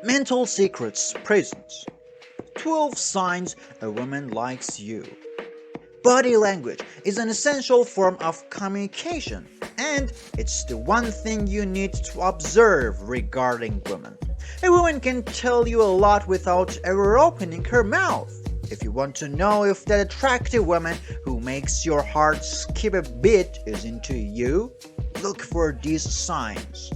Mental secrets present. 12 signs a woman likes you. Body language is an essential form of communication, and it's the one thing you need to observe regarding women. A woman can tell you a lot without ever opening her mouth. If you want to know if that attractive woman who makes your heart skip a beat is into you, look for these signs.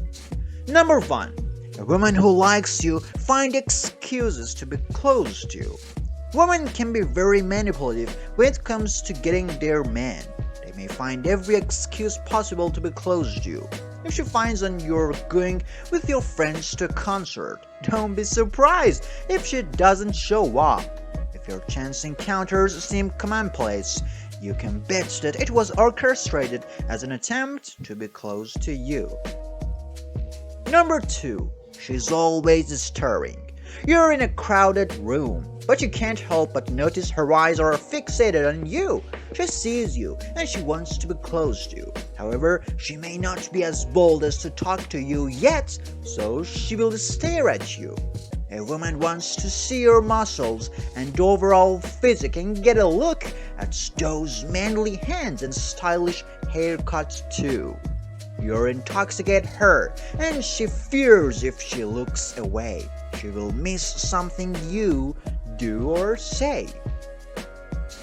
Number 1. A woman who likes you finds excuses to be close to you. Women can be very manipulative when it comes to getting their man. They may find every excuse possible to be close to you. If she finds out you're going with your friends to a concert, don't be surprised if she doesn't show up. If your chance encounters seem commonplace, you can bet that it was orchestrated as an attempt to be close to you. Number 2. She's always stirring. You're in a crowded room, but you can't help but notice her eyes are fixated on you. She sees you and she wants to be close to you. However, she may not be as bold as to talk to you yet, so she will stare at you. A woman wants to see your muscles and overall physique and get a look at those manly hands and stylish haircuts too. You intoxicate her, and she fears if she looks away, she will miss something you do or say.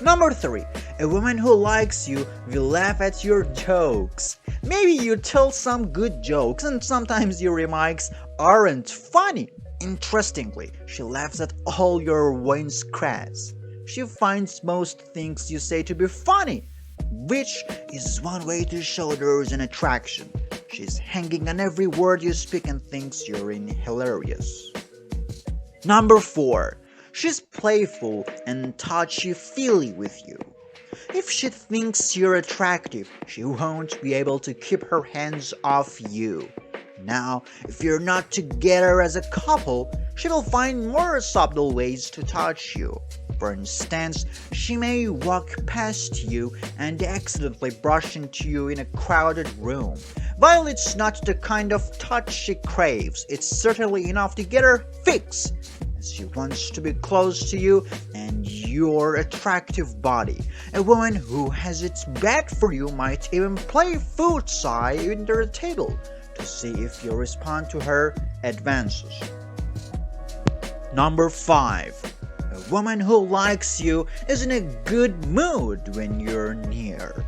Number 3. A woman who likes you will laugh at your jokes. Maybe you tell some good jokes and sometimes your remarks aren't funny. Interestingly, she laughs at all your wisecracks. She finds most things you say to be funny, which is one way to show there's an attraction. She's hanging on every word you speak and thinks you're hilarious. Number 4. She's playful and touchy-feely with you. If she thinks you're attractive, she won't be able to keep her hands off you. Now, if you're not together as a couple, she will find more subtle ways to touch you. For instance, she may walk past you and accidentally brush into you in a crowded room. While it's not the kind of touch she craves, it's certainly enough to get her fix, as she wants to be close to you and your attractive body. A woman who has its bad for you might even play futsal under the table to see if you respond to her advances. Number 5. A woman who likes you is in a good mood when you're near.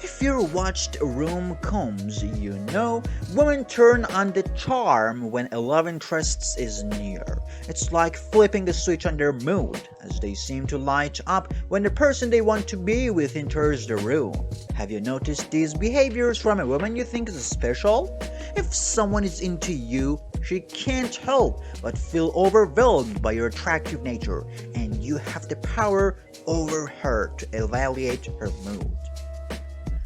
If you watched rom-coms, you know women turn on the charm when a love interest is near. It's like flipping the switch on their mood, as they seem to light up when the person they want to be with enters the room. Have you noticed these behaviors from a woman you think is special? If someone is into you, she can't help but feel overwhelmed by your attractive nature, and you have the power over her to evaluate her mood.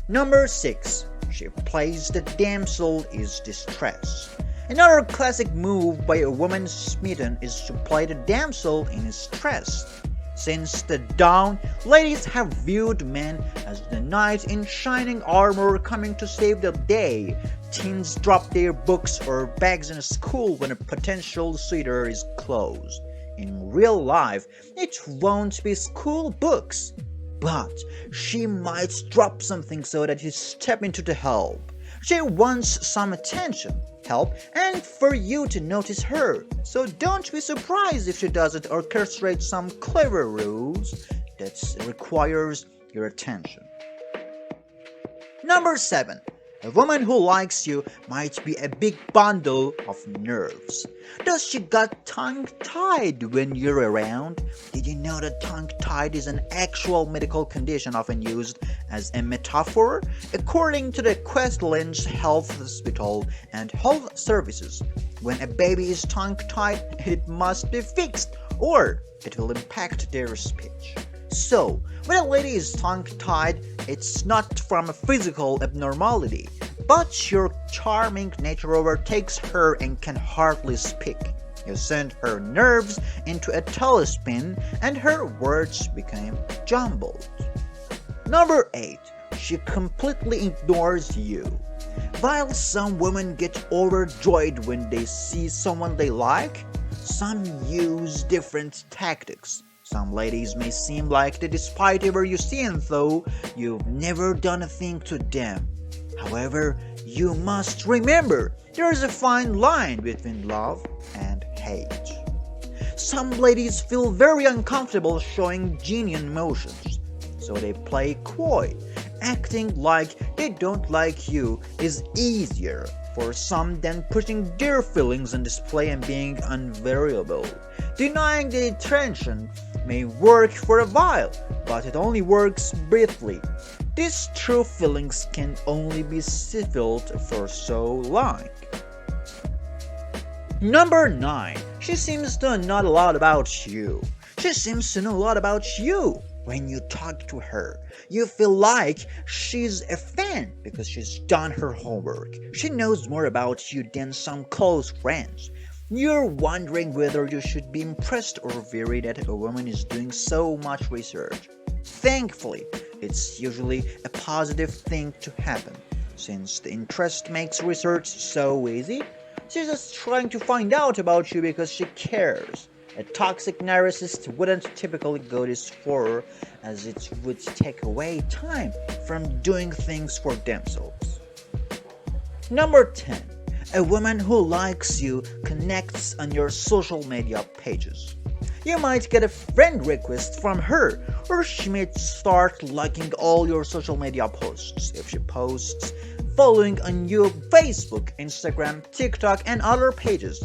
Number 6. She plays the damsel is distressed. Another classic move by a woman smitten is to play the damsel in distress. Since the dawn, ladies have viewed men as the knight in shining armor coming to save the day. Teens drop their books or bags in school when a potential suitor is close. In real life, it won't be school books, but she might drop something so that you step into the help. She wants some attention, help, and for you to notice her. So don't be surprised if she doesn't orchestrate some clever rules that requires your attention. Number 7. A woman who likes you might be a big bundle of nerves. Does she got tongue-tied when you're around? Did you know that tongue-tied is an actual medical condition often used as a metaphor? According to the Questlands Health Hospital and Health Services, when a baby is tongue-tied, it must be fixed or it will impact their speech. So, when a lady is tongue-tied, it's not from a physical abnormality, but your charming nature overtakes her and can hardly speak. You send her nerves into a tailspin and her words become jumbled. Number 8. She completely ignores you. While some women get overjoyed when they see someone they like, Some use different tactics. Some ladies may seem like they despite ever you see them, though you've never done a thing to them. However, you must remember there is a fine line between love and hate. Some ladies feel very uncomfortable showing genuine emotions, so they play coy. Acting like they don't like you is easier for some than putting their feelings on display and being unvariable. Denying the attention may work for a while, but it only works briefly. These true feelings can only be stifled for so long. Number 9. She seems to know a lot about you. She seems to know a lot about you. When you talk to her, you feel like she's a fan because she's done her homework. She knows more about you than some close friends. You're wondering whether you should be impressed or worried that a woman is doing so much research. Thankfully, it's usually a positive thing to happen. Since the interest makes research so easy, she's just trying to find out about you because she cares. A toxic narcissist wouldn't typically go this far, as it would take away time from doing things for themselves. Number 10. A woman who likes you connects on your social media pages. You might get a friend request from her, or she may start liking all your social media posts if she posts following on your Facebook, Instagram, TikTok, and other pages.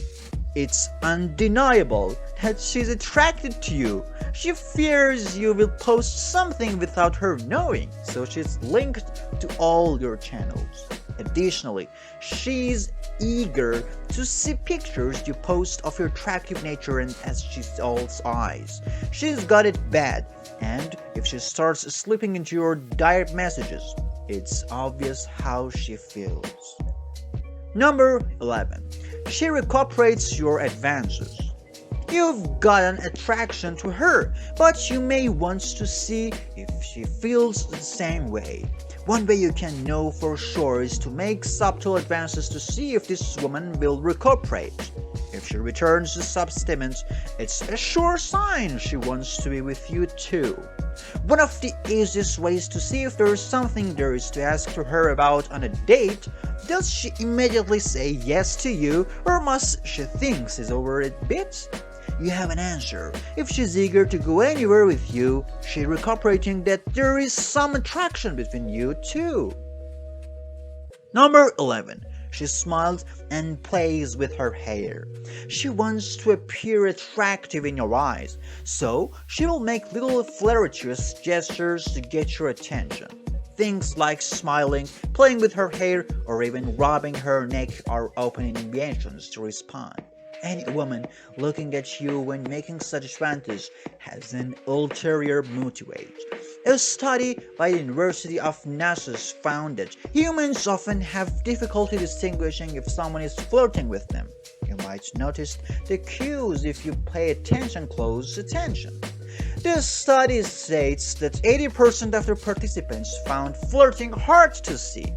It's undeniable that she's attracted to you. She fears you will post something without her knowing, so she's linked to all your channels. Additionally, she's eager to see pictures you post of your attractive nature and as she's all eyes. She's got it bad, and if she starts slipping into your direct messages, it's obvious how she feels. Number 11. She recuperates your advances. You've got an attraction to her, but you may want to see if she feels the same way. One way you can know for sure is to make subtle advances to see if this woman will recuperate. If she returns the substimulants, it's a sure sign she wants to be with you too. One of the easiest ways to see if there is something there is to ask to her about on a date. Does she immediately say yes to you, or must she think she's over it a bit? You have an answer. If she's eager to go anywhere with you, she's recuperating that there is some attraction between you two. Number 11. She smiles and plays with her hair. She wants to appear attractive in your eyes, so she will make little flirtatious gestures to get your attention. Things like smiling, playing with her hair, or even rubbing her neck are open invitations to respond. Any woman looking at you when making such advances has an ulterior motive. A study by the University of Massachusetts found that humans often have difficulty distinguishing if someone is flirting with them. You might notice the cues if you pay close attention. This study states that 80% of the participants found flirting hard to see,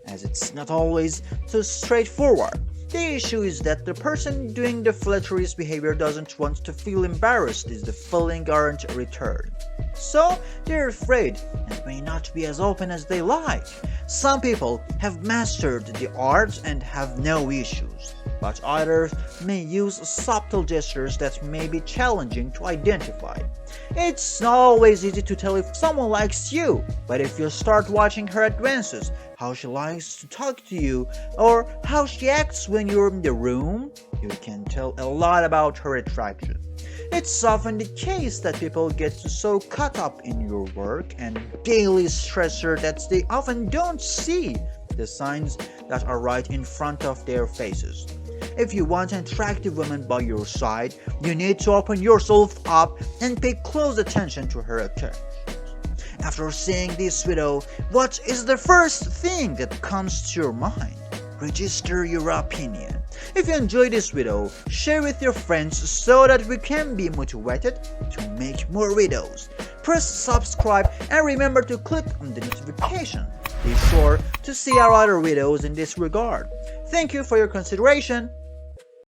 as it's not always so straightforward. The issue is that the person doing the flirtatious behavior doesn't want to feel embarrassed if the feelings aren't returned. So they're afraid and may not be as open as they like. Some people have mastered the art and have no issues, but others may use subtle gestures that may be challenging to identify. It's not always easy to tell if someone likes you, but if you start watching her advances, how she likes to talk to you, or how she acts when you're in the room, you can tell a lot about her attraction. It's often the case that people get so caught up in your work and daily stressor that they often don't see the signs that are right in front of their faces. If you want an attractive woman by your side, you need to open yourself up and pay close attention to her attentions. After seeing this video, what is the first thing that comes to your mind? Register your opinion. If you enjoyed this video, share with your friends so that we can be motivated to make more videos. Press subscribe and remember to click on the notification. Be sure to see our other videos in this regard. Thank you for your consideration.